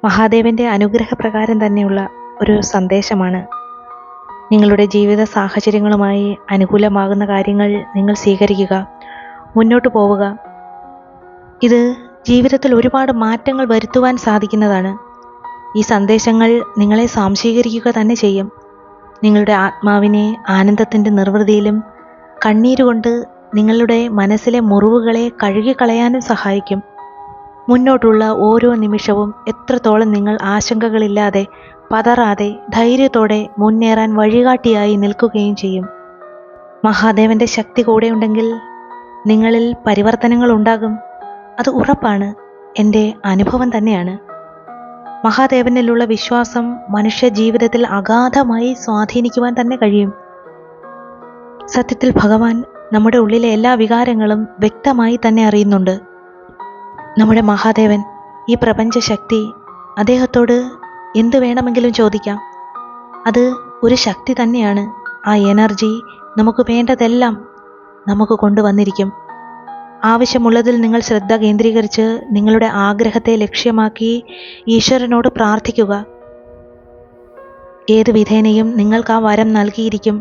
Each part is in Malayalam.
മഹാദേവൻ്റെ അനുഗ്രഹപ്രകാരം തന്നെയുള്ള ഒരു സന്ദേശമാണ്. നിങ്ങളുടെ ജീവിത സാഹചര്യങ്ങളുമായി അനുകൂലമാകുന്ന കാര്യങ്ങൾ നിങ്ങൾ സ്വീകരിക്കുക, മുന്നോട്ട് പോവുക. ഇത് ജീവിതത്തിൽ ഒരുപാട് മാറ്റങ്ങൾ വരുത്തുവാൻ സാധിക്കുന്നതാണ്. ഈ സന്ദേശങ്ങൾ നിങ്ങളെ സ്വാംശീകരിക്കുക തന്നെ ചെയ്യും. നിങ്ങളുടെ ആത്മാവിനെ ആനന്ദത്തിൻ്റെ നിർവൃതിയിലും കണ്ണീരുകൊണ്ട് നിങ്ങളുടെ മനസ്സിലെ മുറിവുകളെ കഴുകിക്കളയാനും സഹായിക്കും. മുന്നോട്ടുള്ള ഓരോ നിമിഷവും എത്രത്തോളം നിങ്ങൾ ആശങ്കകളില്ലാതെ പതറാതെ ധൈര്യത്തോടെ മുന്നേറാൻ വഴികാട്ടിയായി നിൽക്കുകയും ചെയ്യും. മഹാദേവൻ്റെ ശക്തി കൂടെയുണ്ടെങ്കിൽ നിങ്ങളിൽ പരിവർത്തനങ്ങൾ ഉണ്ടാകും. അത് ഉറപ്പാണ്, എൻ്റെ അനുഭവം തന്നെയാണ്. മഹാദേവനിലുള്ള വിശ്വാസം മനുഷ്യ ജീവിതത്തിൽ അഗാധമായി സ്വാധീനിക്കുവാൻ തന്നെ കഴിയും. സത്യത്തിൽ ഭഗവാൻ നമ്മുടെ ഉള്ളിലെ എല്ലാ വികാരങ്ങളും വ്യക്തമായി തന്നെ അറിയുന്നുണ്ട്. നമ്മുടെ മഹാദേവൻ, ഈ പ്രപഞ്ച ശക്തി, അദ്ദേഹത്തോട് എന്തു വേണമെങ്കിലും ചോദിക്കാം. അത് ഒരു ശക്തി തന്നെയാണ്. ആ എനർജി നമുക്ക് വേണ്ടതെല്ലാം നമുക്ക് കൊണ്ടുവന്നിരിക്കും. ആവശ്യമുള്ളതിൽ നിങ്ങൾ ശ്രദ്ധ കേന്ദ്രീകരിച്ച് നിങ്ങളുടെ ആഗ്രഹത്തെ ലക്ഷ്യമാക്കി ഈശ്വരനോട് പ്രാർത്ഥിക്കുക. ഏത് വിധേനയും നിങ്ങൾക്ക് ആ വരം നൽകിയിരിക്കും.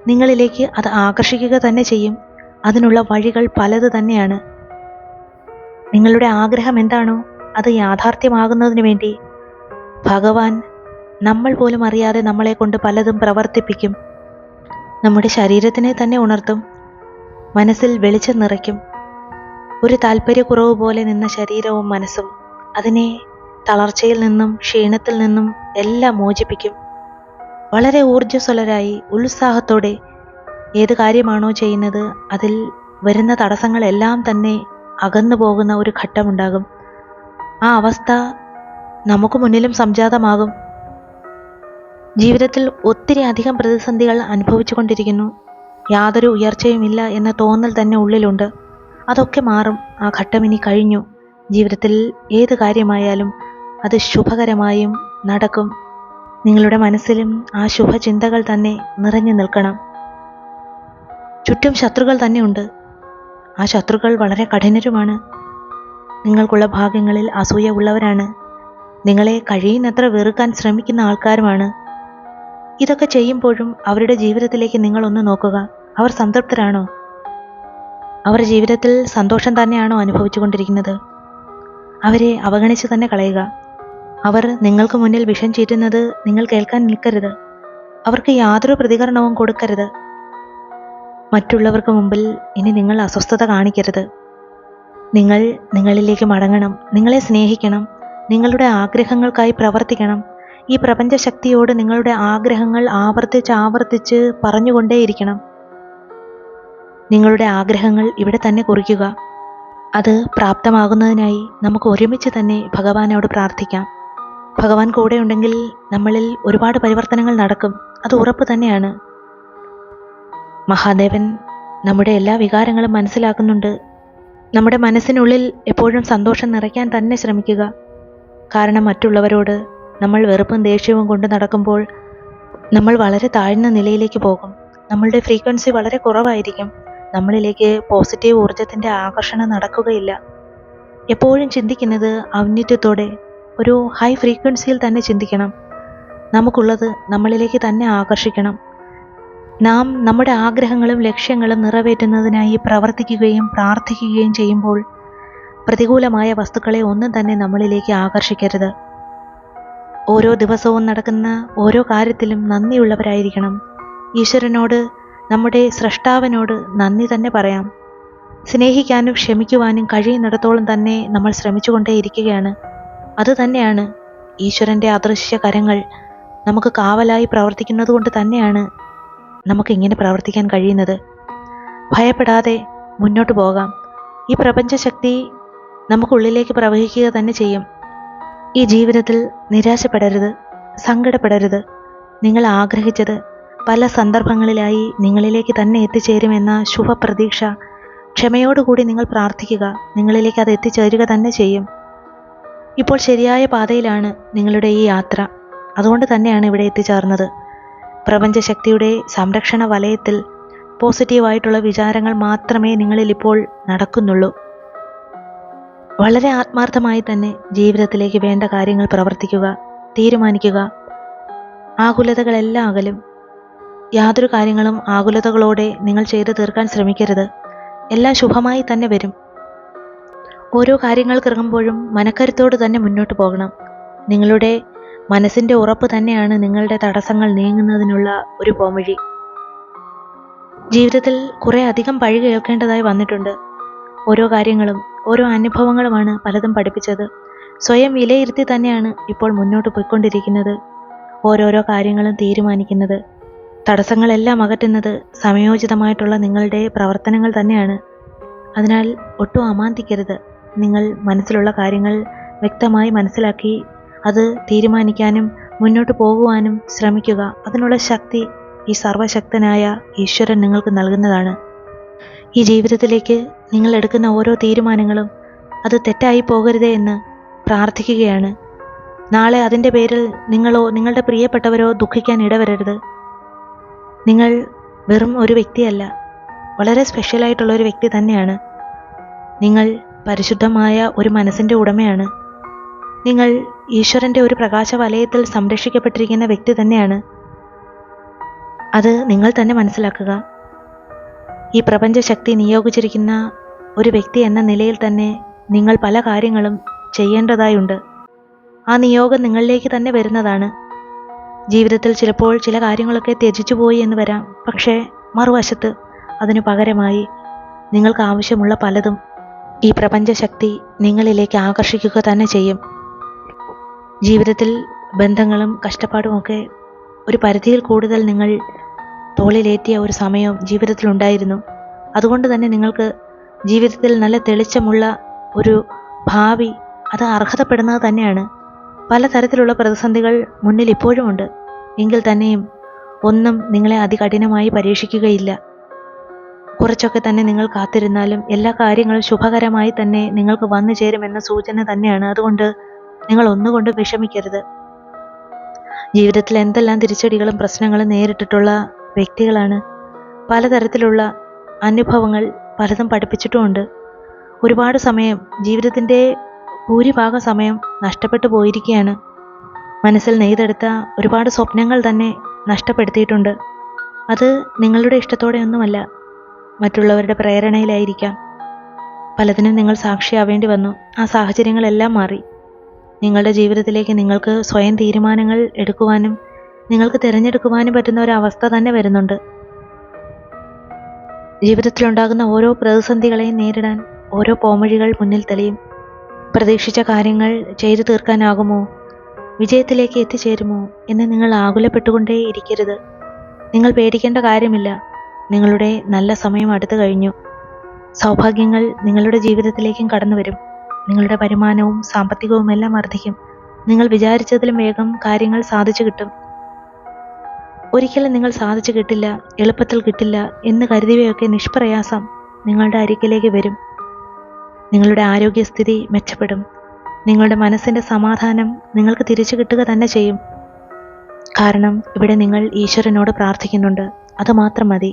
നിങ്ങളിലേക്ക് അത് ആകർഷിക്കുക തന്നെ ചെയ്യും. അതിനുള്ള വഴികൾ പലത് തന്നെയാണ്. നിങ്ങളുടെ ആഗ്രഹം എന്താണോ അത് യാഥാർത്ഥ്യമാകുന്നതിന് വേണ്ടി ഭഗവാൻ നമ്മൾ പോലും അറിയാതെ നമ്മളെ കൊണ്ട് പലതും പ്രവർത്തിപ്പിക്കും. നമ്മുടെ ശരീരത്തിനെ തന്നെ ഉണർത്തും, മനസ്സിൽ വെളിച്ചം നിറയ്ക്കും. ഒരു താല്പര്യക്കുറവ് പോലെ നിന്ന ശരീരവും മനസ്സും അതിനെ തളർച്ചയിൽ നിന്നും ക്ഷീണത്തിൽ നിന്നും എല്ലാം മോചിപ്പിക്കും. വളരെ ഊർജ്ജസ്വലരായി ഉത്സാഹത്തോടെ ഏത് കാര്യമാണോ ചെയ്യുന്നത് അതിൽ വരുന്ന തടസ്സങ്ങളെല്ലാം തന്നെ അകന്നു പോകുന്ന ഒരു ഘട്ടമുണ്ടാകും. ആ അവസ്ഥ നമുക്ക് മുന്നിലും സംജാതമാകും. ജീവിതത്തിൽ ഒത്തിരി അധികം പ്രതിസന്ധികൾ അനുഭവിച്ചു കൊണ്ടിരിക്കുന്നു. യാതൊരു ഉയർച്ചയുമില്ല എന്ന തോന്നൽ തന്നെ ഉള്ളിലുണ്ട്. അതൊക്കെ മാറും. ആ ഘട്ടം ഇനി കഴിഞ്ഞു. ജീവിതത്തിൽ ഏത് കാര്യമായാലും അത് ശുഭകരമായും നടക്കും. നിങ്ങളുടെ മനസ്സിലും ആ ശുഭചിന്തകൾ തന്നെ നിറഞ്ഞു നിൽക്കണം. ചുറ്റും ശത്രുക്കൾ തന്നെയുണ്ട്. ആ ശത്രുക്കൾ വളരെ കഠിനരുമാണ്. നിങ്ങൾക്കുള്ള ഭാഗ്യങ്ങളിൽ അസൂയ ഉള്ളവരാണ്. നിങ്ങളെ കഴിയുന്നത്ര വെറുക്കാൻ ശ്രമിക്കുന്ന ആൾക്കാരുമാണ്. ഇതൊക്കെ ചെയ്യുമ്പോഴും അവരുടെ ജീവിതത്തിലേക്ക് നിങ്ങളൊന്ന് നോക്കുക. അവർ സംതൃപ്തരാണോ? അവർ ജീവിതത്തിൽ സന്തോഷം തന്നെയാണോ അനുഭവിച്ചു കൊണ്ടിരിക്കുന്നത്? അവരെ അവഗണിച്ച് തന്നെ കളയുക. അവർ നിങ്ങൾക്ക് മുന്നിൽ വിഷം ചീറ്റുന്നത് നിങ്ങൾ കേൾക്കാൻ നിൽക്കരുത്. അവർക്ക് യാതൊരു പ്രതികരണവും കൊടുക്കരുത്. മറ്റുള്ളവർക്ക് മുമ്പിൽ ഇനി നിങ്ങൾ അസ്വസ്ഥത കാണിക്കരുത്. നിങ്ങൾ നിങ്ങളിലേക്ക് മടങ്ങണം. നിങ്ങളെ സ്നേഹിക്കണം. നിങ്ങളുടെ ആഗ്രഹങ്ങൾക്കായി പ്രവർത്തിക്കണം. ഈ പ്രപഞ്ച ശക്തിയോട് നിങ്ങളുടെ ആഗ്രഹങ്ങൾ ആവർത്തിച്ച് പറഞ്ഞുകൊണ്ടേയിരിക്കണം. നിങ്ങളുടെ ആഗ്രഹങ്ങൾ ഇവിടെ തന്നെ കുറിക്കുക. അത് പ്രാപ്തമാകുന്നതിനായി നമുക്ക് ഒരുമിച്ച് തന്നെ ഭഗവാനോട് പ്രാർത്ഥിക്കാം. ഭഗവാൻ കൂടെ ഉണ്ടെങ്കിൽ നമ്മളിൽ ഒരുപാട് പരിവർത്തനങ്ങൾ നടക്കും. അത് ഉറപ്പ് തന്നെയാണ്. മഹാദേവൻ നമ്മുടെ എല്ലാ വികാരങ്ങളും മനസ്സിലാക്കുന്നുണ്ട്. നമ്മുടെ മനസ്സിനുള്ളിൽ എപ്പോഴും സന്തോഷം നിറയ്ക്കാൻ തന്നെ ശ്രമിക്കുക. കാരണം മറ്റുള്ളവരോട് നമ്മൾ വെറുപ്പും ദേഷ്യവും കൊണ്ട് നടക്കുമ്പോൾ നമ്മൾ വളരെ താഴ്ന്ന നിലയിലേക്ക് പോകും. നമ്മളുടെ ഫ്രീക്വൻസി വളരെ കുറവായിരിക്കും. നമ്മളിലേക്ക് പോസിറ്റീവ് ഊർജത്തിൻ്റെ ആകർഷണം നടക്കുകയില്ല. എപ്പോഴും ചിന്തിക്കുന്നത് ഔന്നത്യത്തോടെ ഒരു ഹൈ ഫ്രീക്വൻസിയിൽ തന്നെ ചിന്തിക്കണം. നമുക്കുള്ളത് നമ്മളിലേക്ക് തന്നെ ആകർഷിക്കണം. നാം നമ്മുടെ ആഗ്രഹങ്ങളും ലക്ഷ്യങ്ങളും നിറവേറ്റുന്നതിനായി പ്രവർത്തിക്കുകയും പ്രാർത്ഥിക്കുകയും ചെയ്യുമ്പോൾ പ്രതികൂലമായ വസ്തുക്കളെ ഒന്നും തന്നെ നമ്മളിലേക്ക് ആകർഷിക്കരുത്. ഓരോ ദിവസവും നടക്കുന്ന ഓരോ കാര്യത്തിലും നന്ദിയുള്ളവരായിരിക്കണം. ഈശ്വരനോട്, നമ്മുടെ സ്രഷ്ടാവിനോട് നന്ദി തന്നെ പറയാം. സ്നേഹിക്കാനും ക്ഷമിക്കുവാനും കഴിയുന്നിടത്തോളം തന്നെ നമ്മൾ ശ്രമിച്ചുകൊണ്ടേയിരിക്കുകയാണ്. അതുതന്നെയാണ് ഈശ്വരൻ്റെ അദൃശ്യ കരങ്ങൾ നമുക്ക് കാവലായി പ്രവർത്തിക്കുന്നത് കൊണ്ട് തന്നെയാണ് നമുക്കിങ്ങനെ പ്രവർത്തിക്കാൻ കഴിയുന്നത്. ഭയപ്പെടാതെ മുന്നോട്ട് പോകാം. ഈ പ്രപഞ്ചശക്തി നമുക്കുള്ളിലേക്ക് പ്രവഹിക്കുക തന്നെ ചെയ്യും. ഈ ജീവിതത്തിൽ നിരാശപ്പെടരുത്, സങ്കടപ്പെടരുത്. നിങ്ങൾ ആഗ്രഹിച്ചത് പല സന്ദർഭങ്ങളിലായി നിങ്ങളിലേക്ക് തന്നെ എത്തിച്ചേരുമെന്ന ശുഭപ്രതീക്ഷ ക്ഷമയോടുകൂടി നിങ്ങൾ പ്രാർത്ഥിക്കുക. നിങ്ങളിലേക്ക് അത് എത്തിച്ചേരുക തന്നെ ചെയ്യും. ഇപ്പോൾ ശരിയായ പാതയിലാണ് നിങ്ങളുടെ ഈ യാത്ര. അതുകൊണ്ട് തന്നെയാണ് ഇവിടെ എത്തിച്ചേർന്നത്. പ്രപഞ്ചശക്തിയുടെ സംരക്ഷണ വലയത്തിൽ പോസിറ്റീവായിട്ടുള്ള വിചാരങ്ങൾ മാത്രമേ നിങ്ങളിൽ ഇപ്പോൾ നടക്കുന്നുള്ളൂ. വളരെ ആത്മാർത്ഥമായി തന്നെ ജീവിതത്തിലേക്ക് വേണ്ട കാര്യങ്ങൾ പ്രവർത്തിക്കുക, തീരുമാനിക്കുക. ആകുലതകളെല്ലാം അകലും. യാതൊരു കാര്യങ്ങളും ആകുലതകളോടെ നിങ്ങൾ ചെയ്തു തീർക്കാൻ ശ്രമിക്കരുത്. എല്ലാം ശുഭമായി തന്നെ വരും. ഓരോ കാര്യങ്ങൾക്കിറങ്ങുമ്പോഴും മനക്കരുത്തോട് തന്നെ മുന്നോട്ട് പോകണം. നിങ്ങളുടെ മനസ്സിൻ്റെ ഉറപ്പ് തന്നെയാണ് നിങ്ങളുടെ തടസ്സങ്ങൾ നീങ്ങുന്നതിനുള്ള ഒരു പോംവഴി. ജീവിതത്തിൽ കുറേ അധികം പഴി കേൾക്കേണ്ടതായി വന്നിട്ടുണ്ട്. ഓരോ കാര്യങ്ങളും ഓരോ അനുഭവങ്ങളുമാണ് പലതും പഠിപ്പിച്ചത്. സ്വയം വിലയിരുത്തി തന്നെയാണ് ഇപ്പോൾ മുന്നോട്ട് പോയിക്കൊണ്ടിരിക്കുന്നത്. ഓരോരോ കാര്യങ്ങളും തീരുമാനിക്കുന്നത്, തടസ്സങ്ങളെല്ലാം അകറ്റുന്നത് സമയോചിതമായിട്ടുള്ള നിങ്ങളുടെ പ്രവർത്തനങ്ങൾ തന്നെയാണ്. അതിനാൽ ഒട്ടും അമാന്തിക്കരുത്. നിങ്ങൾ മനസ്സിലുള്ള കാര്യങ്ങൾ വ്യക്തമായി മനസ്സിലാക്കി അത് തീരുമാനിക്കാനും മുന്നോട്ട് പോകുവാനും ശ്രമിക്കുക. അതിനുള്ള ശക്തി ഈ സർവശക്തനായ ഈശ്വരൻ നിങ്ങൾക്ക് നൽകുന്നതാണ്. ഈ ജീവിതത്തിലേക്ക് നിങ്ങൾ എടുക്കുന്ന ഓരോ തീരുമാനങ്ങളും അത് തെറ്റായി പോകരുതേ എന്ന് പ്രാർത്ഥിക്കുകയാണ്. നാളെ അതിൻ്റെ പേരിൽ നിങ്ങളോ നിങ്ങളുടെ പ്രിയപ്പെട്ടവരോ ദുഃഖിക്കാൻ ഇടവരരുത്. നിങ്ങൾ വെറും ഒരു വ്യക്തിയല്ല, വളരെ സ്പെഷ്യലായിട്ടുള്ള ഒരു വ്യക്തി തന്നെയാണ്. നിങ്ങൾ പരിശുദ്ധമായ ഒരു മനസ്സിൻ്റെ ഉടമയാണ്. നിങ്ങൾ ഈശ്വരൻ്റെ ഒരു പ്രകാശ വലയത്തിൽ സംരക്ഷിക്കപ്പെട്ടിരിക്കുന്ന വ്യക്തി തന്നെയാണ്. അത് നിങ്ങൾ തന്നെ മനസ്സിലാക്കുക. ഈ പ്രപഞ്ചശക്തി നിയോഗിച്ചിരിക്കുന്ന ഒരു വ്യക്തി എന്ന നിലയിൽ തന്നെ നിങ്ങൾ പല കാര്യങ്ങളും ചെയ്യേണ്ടതായുണ്ട്. ആ നിയോഗം നിങ്ങളിലേക്ക് തന്നെ വരുന്നതാണ്. ജീവിതത്തിൽ ചിലപ്പോൾ ചില കാര്യങ്ങളൊക്കെ ത്യജിച്ചു പോയി എന്ന് വരാം. പക്ഷേ മറുവശത്ത് അതിനു പകരമായി നിങ്ങൾക്ക് ആവശ്യമുള്ള പലതും ഈ പ്രപഞ്ചശക്തി നിങ്ങളിലേക്ക് ആകർഷിക്കുക തന്നെ ചെയ്യും. ജീവിതത്തിൽ ബന്ധങ്ങളും കഷ്ടപ്പാടുമൊക്കെ ഒരു പരിധിയിൽ കൂടുതൽ നിങ്ങൾ തോളിലേറ്റിയ ഒരു സമയവും ജീവിതത്തിലുണ്ടായിരുന്നു. അതുകൊണ്ട് തന്നെ നിങ്ങൾക്ക് ജീവിതത്തിൽ നല്ല തെളിച്ചമുള്ള ഒരു ഭാവി അത് അർഹതപ്പെടുന്നത് തന്നെയാണ്. പലതരത്തിലുള്ള പ്രതിസന്ധികൾ മുന്നിൽ ഇപ്പോഴുമുണ്ട്. എങ്കിൽ തന്നെയും ഒന്നും നിങ്ങളെ അതികഠിനമായി പരീക്ഷിക്കുകയില്ല. കുറച്ചൊക്കെ തന്നെ നിങ്ങൾ കാത്തിരുന്നാലും എല്ലാ കാര്യങ്ങളും ശുഭകരമായി തന്നെ നിങ്ങൾക്ക് വന്നു ചേരുമെന്ന സൂചന തന്നെയാണ്. അതുകൊണ്ട് നിങ്ങൾ ഒന്നുകൊണ്ടും വിഷമിക്കരുത്. ജീവിതത്തിൽ എന്തെല്ലാം തിരിച്ചടികളും പ്രശ്നങ്ങളും നേരിട്ടിട്ടുള്ള വ്യക്തികളാണ്. പലതരത്തിലുള്ള അനുഭവങ്ങൾ പലതും പഠിപ്പിച്ചിട്ടുമുണ്ട്. ഒരുപാട് സമയം, ജീവിതത്തിൻ്റെ ഭൂരിഭാഗം സമയം നഷ്ടപ്പെട്ടു പോയിരിക്കുകയാണ്. മനസ്സിൽ നെയ്തെടുത്ത ഒരുപാട് സ്വപ്നങ്ങൾ തന്നെ നഷ്ടപ്പെടുത്തിയിട്ടുണ്ട്. അത് നിങ്ങളുടെ ഇഷ്ടത്തോടെ ഒന്നുമല്ല, മറ്റുള്ളവരുടെ പ്രേരണയിലായിരിക്കാം. പലതിനും നിങ്ങൾ സാക്ഷിയാവേണ്ടി വന്നു. ആ സാഹചര്യങ്ങളെല്ലാം മാറി. നിങ്ങളുടെ ജീവിതത്തിലേക്ക് നിങ്ങൾക്ക് സ്വയം തീരുമാനങ്ങൾ എടുക്കുവാനും നിങ്ങൾക്ക് തിരഞ്ഞെടുക്കുവാനും പറ്റുന്ന ഒരവസ്ഥ തന്നെ വരുന്നുണ്ട്. ജീവിതത്തിലുണ്ടാകുന്ന ഓരോ പ്രതിസന്ധികളെയും നേരിടാൻ ഓരോ പോംവഴികൾ മുന്നിൽ തെളിയും. പ്രതീക്ഷിച്ച കാര്യങ്ങൾ ചെയ്തു തീർക്കാനാകുമോ, വിജയത്തിലേക്ക് എത്തിച്ചേരുമോ എന്ന് നിങ്ങൾ ആകുലപ്പെട്ടുകൊണ്ടേ ഇരിക്കരുത്. നിങ്ങൾ പേടിക്കേണ്ട കാര്യമില്ല. നിങ്ങളുടെ നല്ല സമയം അടുത്തു കഴിഞ്ഞു. സൗഭാഗ്യങ്ങൾ നിങ്ങളുടെ ജീവിതത്തിലേക്കും കടന്നു വരും. നിങ്ങളുടെ വരുമാനവും സാമ്പത്തികവും എല്ലാം വർദ്ധിക്കും. നിങ്ങൾ വിചാരിച്ചതിലും വേഗം കാര്യങ്ങൾ സാധിച്ചു കിട്ടും. ഒരിക്കലും നിങ്ങൾ സാധിച്ചു കിട്ടില്ല, എളുപ്പത്തിൽ കിട്ടില്ല എന്ന് കരുതിയവയൊക്കെ നിഷ്പ്രയാസം നിങ്ങളുടെ അരികിലേക്ക് വരും. നിങ്ങളുടെ ആരോഗ്യസ്ഥിതി മെച്ചപ്പെടും. നിങ്ങളുടെ മനസ്സിൻ്റെ സമാധാനം നിങ്ങൾക്ക് തിരിച്ചു കിട്ടുക തന്നെ ചെയ്യും. കാരണം ഇവിടെ നിങ്ങൾ ഈശ്വരനോട് പ്രാർത്ഥിക്കുന്നുണ്ട്. അതുമാത്രം മതി.